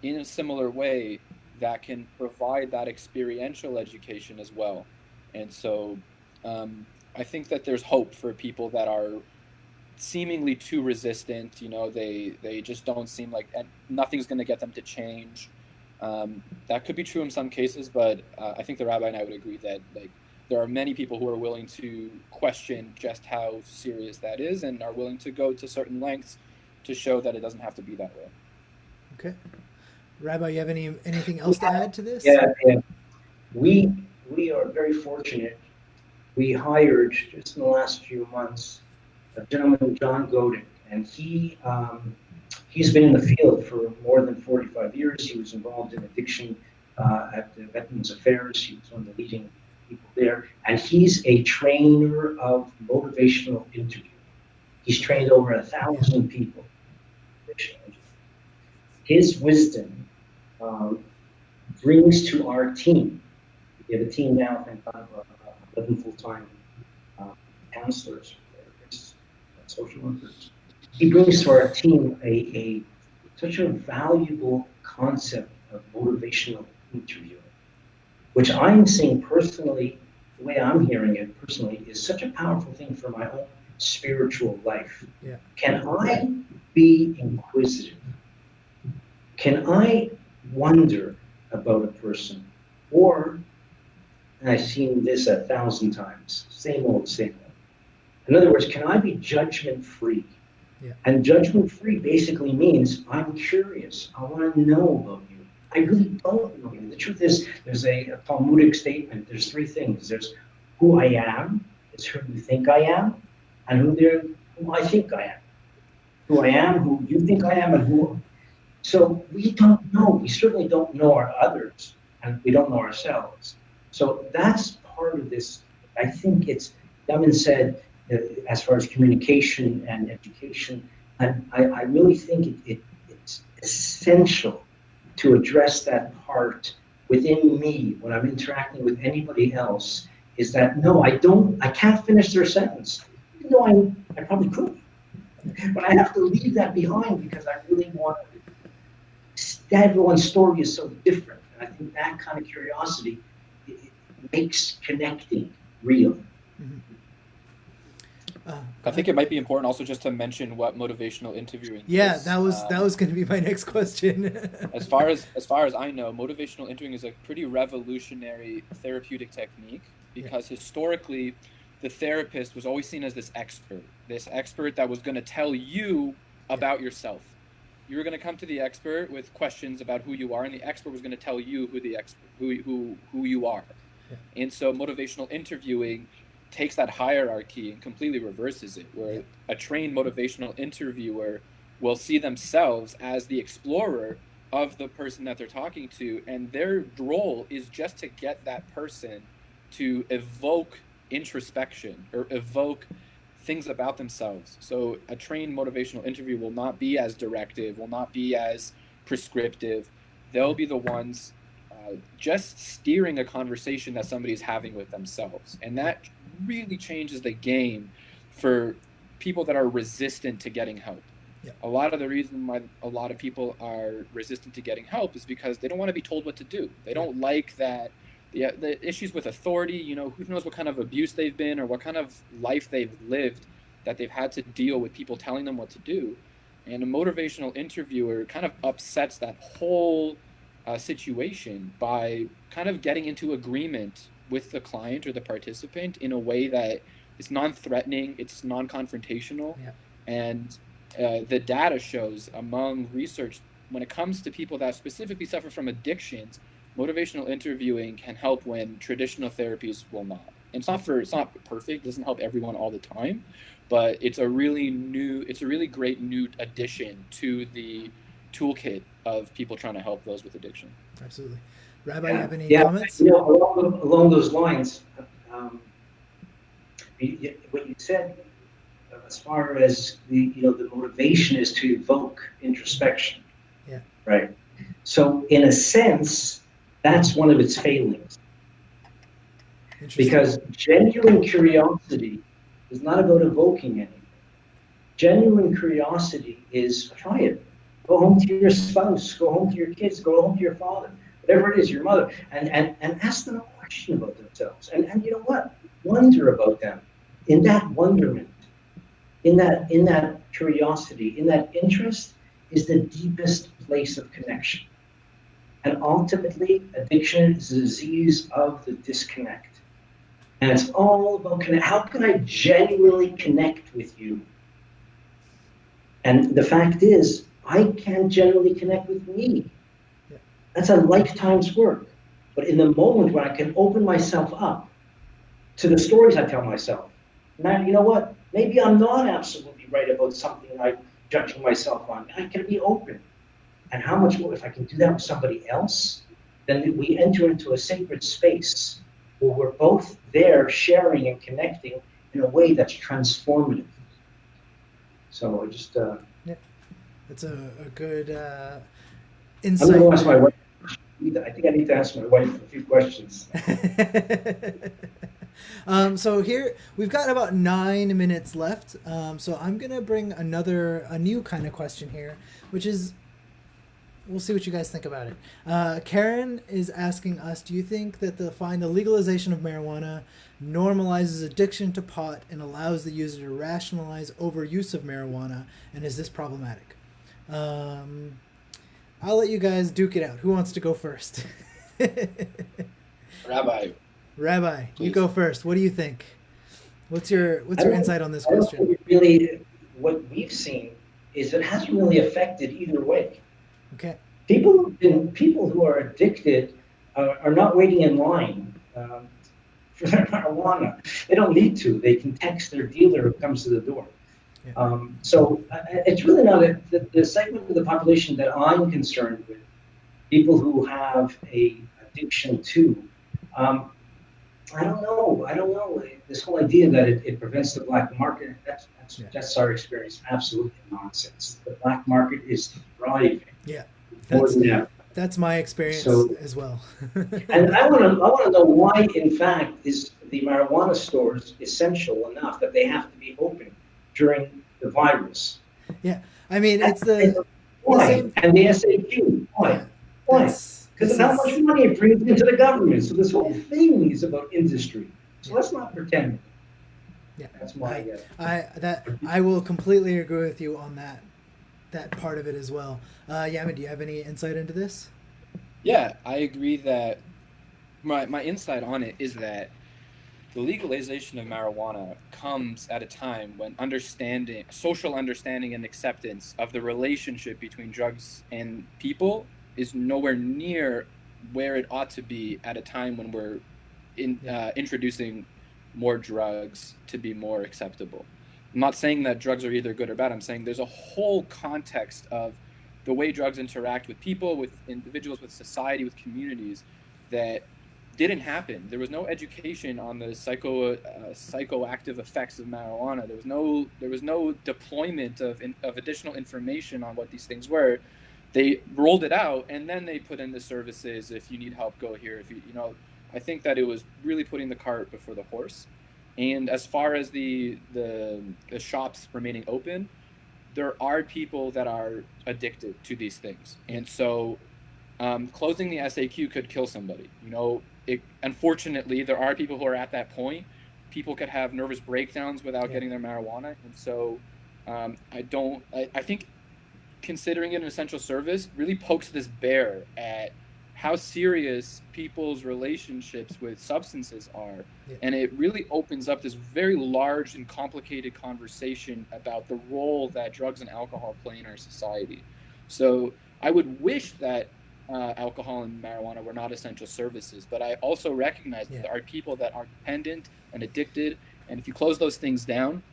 in a similar way that can provide that experiential education as well. And so I think that there's hope for people that are seemingly too resistant. They just don't seem like, and nothing's going to get them to change. That could be true in some cases, but I think the rabbi and I would agree that there are many people who are willing to question just how serious that is, and are willing to go to certain lengths to show that it doesn't have to be that way. Okay. Rabbi, you have anything else to add to this? Yeah. We are very fortunate. We hired just in the last few months a gentleman, John Godin, and he's been in the field for more than 45 years. He was involved in addiction at the Veterans Affairs. He was one of the leading people there. And he's a trainer of motivational interviewing. He's trained over 1,000 people. His wisdom brings to our team. We have a team now, thank God, of 11 full-time counselors, therapists, social workers. He brings to our team such a valuable concept of motivational interviewing, which I'm seeing personally, the way I'm hearing it personally, is such a powerful thing for my own spiritual life. Yeah. Can I be inquisitive? Can I wonder about a person? Or, and I've seen this 1,000 times, same old, same old. In other words, can I be judgment-free? Yeah. And judgment-free basically means I'm curious. I want to know about you. I really don't know you. The truth is, there's a Talmudic statement. There's three things. There's who I am, is who you think I am, and who I think I am. Who I am, who you think I am, and who. So we don't know. We certainly don't know our others, and we don't know ourselves. So that's part of this. I think it's, Yaman said, as far as communication and education, and I really think it's essential to address that part within me when I'm interacting with anybody else, is that no, I can't finish their sentence, even though I probably could. But I have to leave that behind because I really want to. Everyone's story is so different. And I think that kind of curiosity it makes connecting real. Mm-hmm. I think it might be important also just to mention what motivational interviewing is. That was going to be my next question. as far as I know, motivational interviewing is a pretty revolutionary therapeutic technique because historically the therapist was always seen as this expert that was going to tell you about yourself. You were going to come to the expert with questions about who you are, and the expert was going to tell you who you are. Yeah. And so motivational interviewing takes that hierarchy and completely reverses it, where a trained motivational interviewer will see themselves as the explorer of the person that they're talking to, and their role is just to get that person to evoke introspection or evoke things about themselves. So a trained motivational interview will not be as directive, will not be as prescriptive. They'll be the ones just steering a conversation that somebody's having with themselves. And that really changes the game for people that are resistant to getting help. Yeah. A lot of the reason why a lot of people are resistant to getting help is because they don't want to be told what to do. They don't like that. The issues with authority, who knows what kind of abuse they've been or what kind of life they've lived that they've had to deal with people telling them what to do. And a motivational interviewer kind of upsets that whole situation by kind of getting into agreement with the client or the participant in a way that is non-threatening, it's non-confrontational. Yeah. And the data shows among research, when it comes to people that specifically suffer from addictions, motivational interviewing can help when traditional therapies will not. And it's not perfect, it doesn't help everyone all the time, but it's a really great new addition to the toolkit of people trying to help those with addiction. Absolutely. Rabbi, you have any comments? Along those lines, what you said, as far as the motivation is to evoke introspection. Yeah. Right. So in a sense, that's one of its failings. Because genuine curiosity is not about evoking anything. Genuine curiosity is try it. Go home to your spouse, go home to your kids, go home to your father, whatever it is, your mother, and ask them a question about themselves. And you know what? Wonder about them. In that wonderment, in that curiosity, in that interest is the deepest place of connection. And ultimately, addiction is a disease of the disconnect. And it's all about how can I genuinely connect with you? And the fact is, I can't generally connect with me. Yeah. That's a lifetime's work. But in the moment when I can open myself up to the stories I tell myself, now, you know what? Maybe I'm not absolutely right about something I'm judging myself on. I can be open. and how much more if I can do that with somebody else, then we enter into a sacred space where we're both there sharing and connecting in a way that's transformative. So I just Yeah, that's a good I'm insight going to ask my there. wife. I think I need to ask my wife a few questions. So here we've got about 9 minutes left. So I'm gonna bring a new kind of question here, which is, we'll see what you guys think about it. Karen is asking us, do you think that the legalization of marijuana normalizes addiction to pot and allows the user to rationalize overuse of marijuana, and is this problematic? I'll let you guys duke it out. Who wants to go first? Rabbi, Please. you go first. What do you think? What's your insight on this I don't question? think really, what we've seen is it hasn't really affected either way. Okay. People who are addicted are not waiting in line for their marijuana. They don't need to. They can text their dealer who comes to the door. Yeah. So it's really not the segment of the population that I'm concerned with. People who have a addiction to. I don't know. This whole idea that it prevents the black market, that's our experience. Absolutely nonsense. The black market is thriving Yeah. more than ever. That's my experience So, as well. and I want to know why, in fact, is the marijuana stores essential enough that they have to be open during the virus? Yeah. I mean, it's the Why? same. And the SAQ, why? Yeah. Why? Because This of how much is money it brings into the government. So this whole thing is about industry. So Yeah. let's not pretend. Yeah. That's my. I will completely agree with you on that part of it as well. Yaman, do you have any insight into this? Yeah, I agree that my insight on it is that the legalization of marijuana comes at a time when social understanding and acceptance of the relationship between drugs and people is nowhere near where it ought to be at a time when we're introducing more drugs to be more acceptable. I'm not saying that drugs are either good or bad. I'm saying there's a whole context of the way drugs interact with people, with individuals, with society, with communities that didn't happen. There was no education on the psychoactive effects of marijuana. There was no deployment of additional information on what these things were. They rolled it out, and then they put in the services. If you need help, go here. If you know, I think that it was really putting the cart before the horse. And as far as the shops remaining open, there are people that are addicted to these things, and so closing the SAQ could kill somebody. You know, unfortunately, there are people who are at that point. People could have nervous breakdowns without getting their marijuana, and so I think considering it an essential service really pokes this bear at how serious people's relationships with substances are. Yeah. And it really opens up this very large and complicated conversation about the role that drugs and alcohol play in our society. So I would wish that alcohol and marijuana were not essential services, but I also recognize that there are people that are dependent and addicted, and if you close those things down,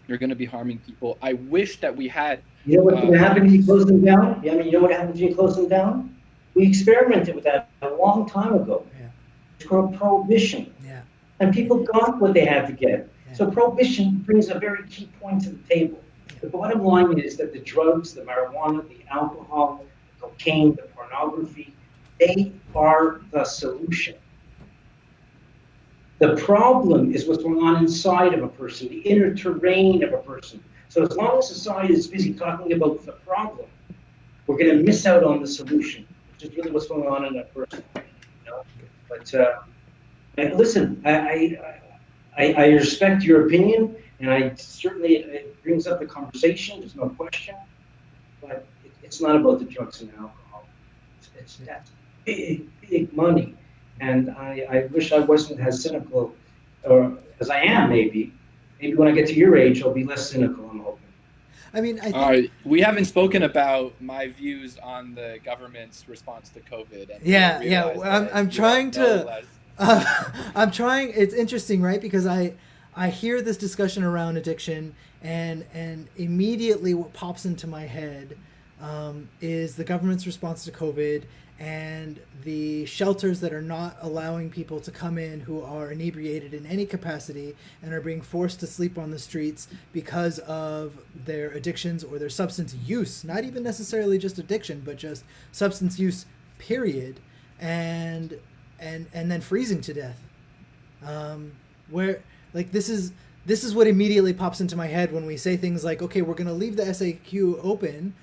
you're going to be harming people. I wish that we had. You know what's going to happen if you close them down? Yeah, I mean, you know what happens if you close them down? We experimented with that a long time ago. Yeah. It's called prohibition. Yeah. And people got what they had to get. Yeah. So prohibition brings a very key point to the table. The bottom line is that the drugs, the marijuana, the alcohol, the cocaine, the pornography, they are the solution. The problem is what's going on inside of a person, the inner terrain of a person. So as long as society is busy talking about the problem, we're going to miss out on the solution, which is really what's going on in that person. You know? But listen, I respect your opinion, and I certainly it brings up the conversation. There's no question, but it's not about the drugs and alcohol. That's big money, and I wish I wasn't as cynical, or as I am. Maybe when I get to your age, I'll be less cynical. I'm hoping. I mean, I think we haven't spoken about my views on the government's response to COVID. And I'm trying to. I'm trying. It's interesting, right? Because I hear this discussion around addiction, and immediately what pops into my head is the government's response to COVID and the shelters that are not allowing people to come in who are inebriated in any capacity and are being forced to sleep on the streets because of their addictions or their substance use, not even necessarily just addiction, but just substance use, period, and then freezing to death. Where, like, this is what immediately pops into my head when we say things like, okay, we're going to leave the SAQ open,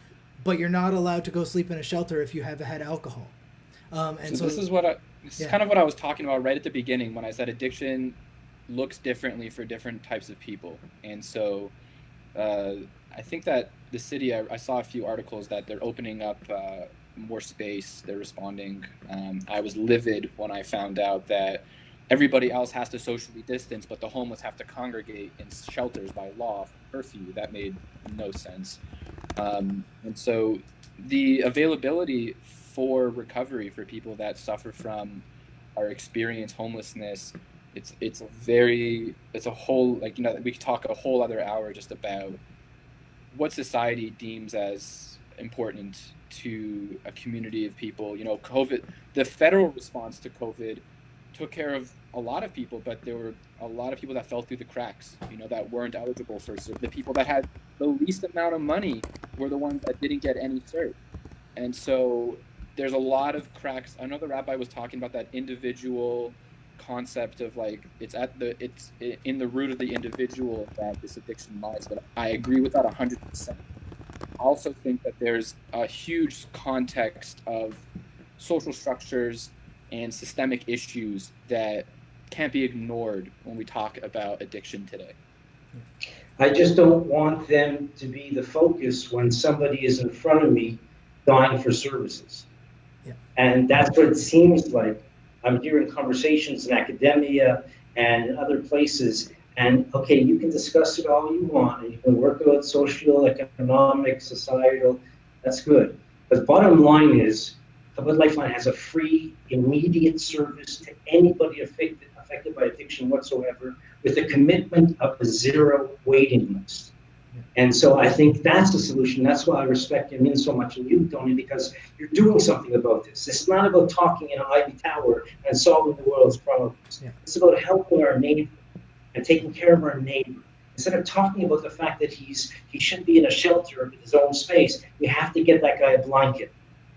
but you're not allowed to go sleep in a shelter if you have had alcohol. And so this is kind of what I was talking about right at the beginning when I said addiction looks differently for different types of people. And so I think that the city, I saw a few articles that they're opening up more space, they're responding. I was livid when I found out that everybody else has to socially distance, but the homeless have to congregate in shelters by law for curfew. That made no sense. And so the availability for recovery for people that suffer from or experience homelessness, it's a whole, like, we could talk a whole other hour just about what society deems as important to a community of people. COVID, the federal response to COVID took care of a lot of people, but there were a lot of people that fell through the cracks, that weren't eligible for CERT. The people that had the least amount of money were the ones that didn't get any CERT. And so there's a lot of cracks. I know the rabbi was talking about that individual concept of, like, it's in the root of the individual that this addiction lies, but I agree with that 100%. I also think that there's a huge context of social structures and systemic issues that can't be ignored when we talk about addiction today. I just don't want them to be the focus when somebody is in front of me dying for services. Yeah. And that's what it seems like. I'm hearing conversations in academia and in other places, and okay, you can discuss it all you want, and you can work about social, economic, societal, that's good. But bottom line is, Chabad Lifeline has a free, immediate service to anybody affected by addiction whatsoever, with a commitment of a zero waiting list. And so I think that's the solution. That's why I respect Yamin so much, and you, Tony, because you're doing something about this. It's not about talking in an ivy tower and solving the world's problems. Yeah. It's about helping our neighbor and taking care of our neighbor. Instead of talking about the fact that he should be in a shelter in his own space, we have to get that guy a blanket.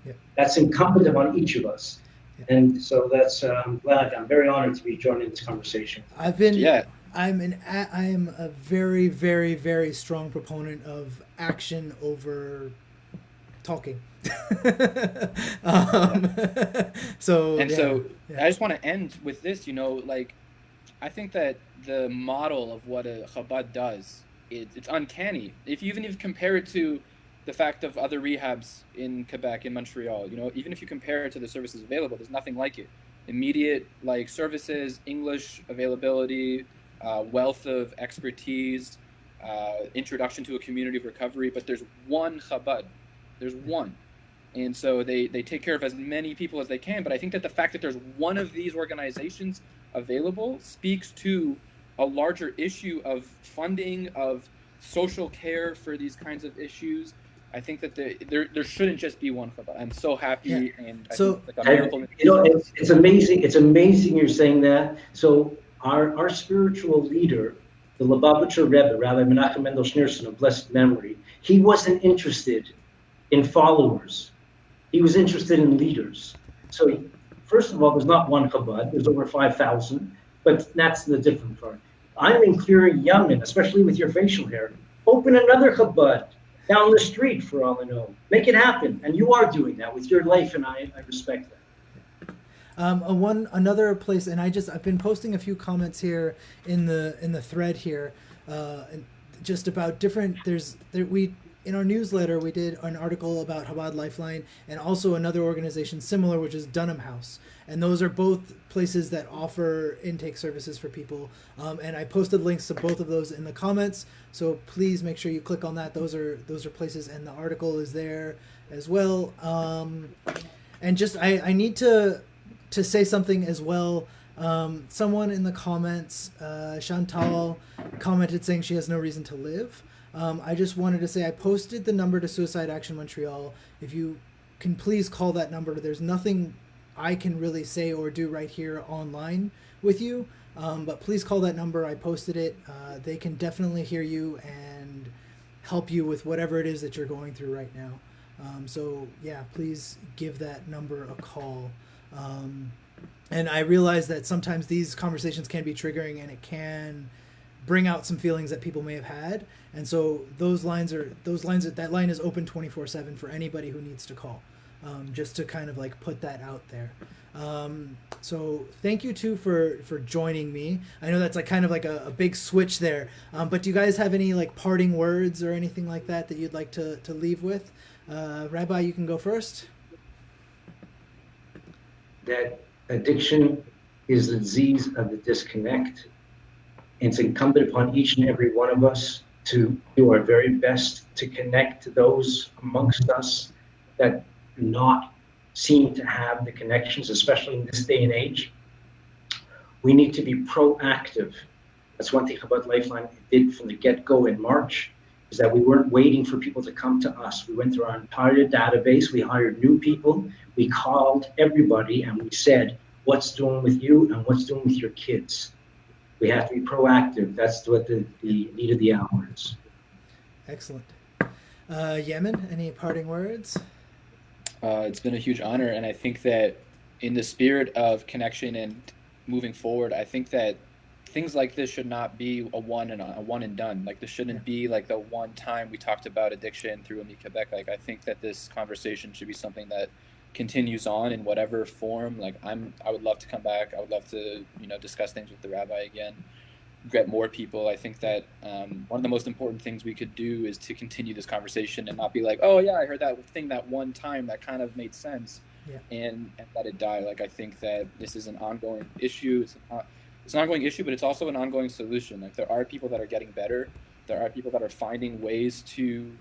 Yeah. That's incumbent upon each of us. Yeah. And so that's, I'm very honored to be joining this conversation. I am a very, very, very strong proponent of action over talking. So I just want to end with this, I think that the model of what a Chabad does, it's uncanny. If you compare it to the fact of other rehabs in Quebec, in Montreal, even if you compare it to the services available, there's nothing like it. Immediate, services, English availability, wealth of expertise, introduction to a community of recovery, but there's one Chabad. There's one. And so they take care of as many people as they can. But I think that the fact that there's one of these organizations available speaks to a larger issue of funding, of social care for these kinds of issues. I think that there shouldn't just be one Chabad. I'm so happy, and it's amazing. It's amazing you're saying that. So our spiritual leader, the Lubavitcher Rebbe, Rabbi Menachem Mendel Schneerson of blessed memory, he wasn't interested in followers. He was interested in leaders. So first of all, there's not one Chabad. There's over 5,000, but that's the different part. I'm including young men, especially with your facial hair. Open another Chabad down the street, for all I know. Make it happen, and you are doing that with your life, and I respect that. Another place, and I've been posting a few comments here in the thread here, just about different. In our newsletter, we did an article about Chabad Lifeline and also another organization similar, which is Dunham House. And those are both places that offer intake services for people. And I posted links to both of those in the comments. So please make sure you click on that. Those are places, and the article is there as well. And just I need to say something as well. Someone in the comments, Chantal, commented saying she has no reason to live. I just wanted to say I posted the number to Suicide Action Montreal. If you can please call that number. There's nothing I can really say or do right here online with you, but please call that number. I posted it. They can definitely hear you and help you with whatever it is that you're going through right now. So yeah, please give that number a call. And I realize that sometimes these conversations can be triggering, and it can bring out some feelings that people may have had. And so that line is open 24/7 for anybody who needs to call. Just to kind of like put that out there. So thank you too for joining me. I know that's like kind of like a big switch there. But do you guys have any like parting words or anything like that you'd like to leave with? Rabbi, you can go first. That addiction is the disease of the disconnect. It's incumbent upon each and every one of us to do our very best to connect to those amongst us that do not seem to have the connections, especially in this day and age. We need to be proactive. That's one thing about Lifeline did from the get-go in March, is that we weren't waiting for people to come to us. We went through our entire database, we hired new people, we called everybody, and we said, what's doing with you and what's doing with your kids? We have to be proactive. That's what the need of the hour is. Excellent. Yemen, any parting words? It's been a huge honor, and I think that in the spirit of connection and moving forward, I think that things like this should not be a one and done. Like this shouldn't be like the one time we talked about addiction through AMI-Quebec. Like I think that this conversation should be something that continues on in whatever form. Like I would love to come back. I would love to, discuss things with the rabbi again, get more people. I think that one of the most important things we could do is to continue this conversation and not be like, oh yeah, I heard that thing that one time that kind of made sense, and let it die. Like I think that this is an ongoing issue. It's an ongoing issue, but it's also an ongoing solution. Like there are people that are getting better. There are people that are finding ways to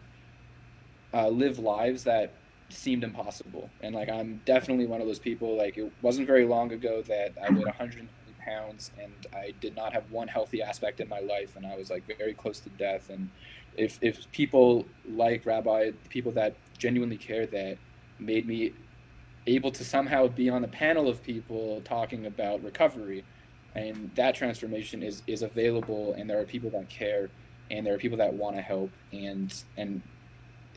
live lives that seemed impossible. And like I'm definitely one of those people. Like it wasn't very long ago that I weighed 120 pounds and I did not have one healthy aspect in my life, and I was like very close to death. And if people like Rabbi, people that genuinely care, that made me able to somehow be on a panel of people talking about recovery, and that transformation is available, and there are people that care, and there are people that want to help, and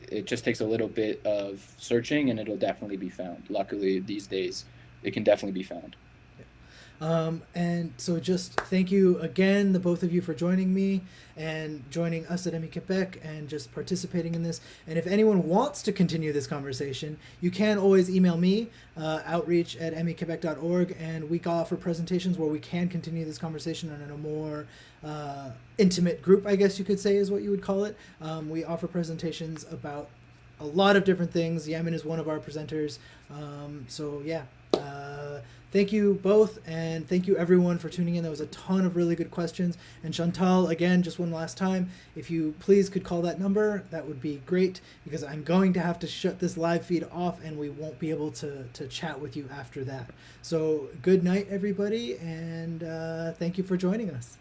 it just takes a little bit of searching, and it'll definitely be found. Luckily, these days, it can definitely be found. And so just thank you again, the both of you, for joining me and joining us at AMI-Quebec and just participating in this. And if anyone wants to continue this conversation, you can always email me, outreach@amiquebec.org, and we offer presentations where we can continue this conversation in a more intimate group, I guess you could say is what you would call it. We offer presentations about a lot of different things. Yemen is one of our presenters. So yeah. Thank you both, and thank you everyone for tuning in. There was a ton of really good questions. And Chantal, again, just one last time, if you please could call that number, that would be great, because I'm going to have to shut this live feed off and we won't be able to chat with you after that. So good night, everybody, and thank you for joining us.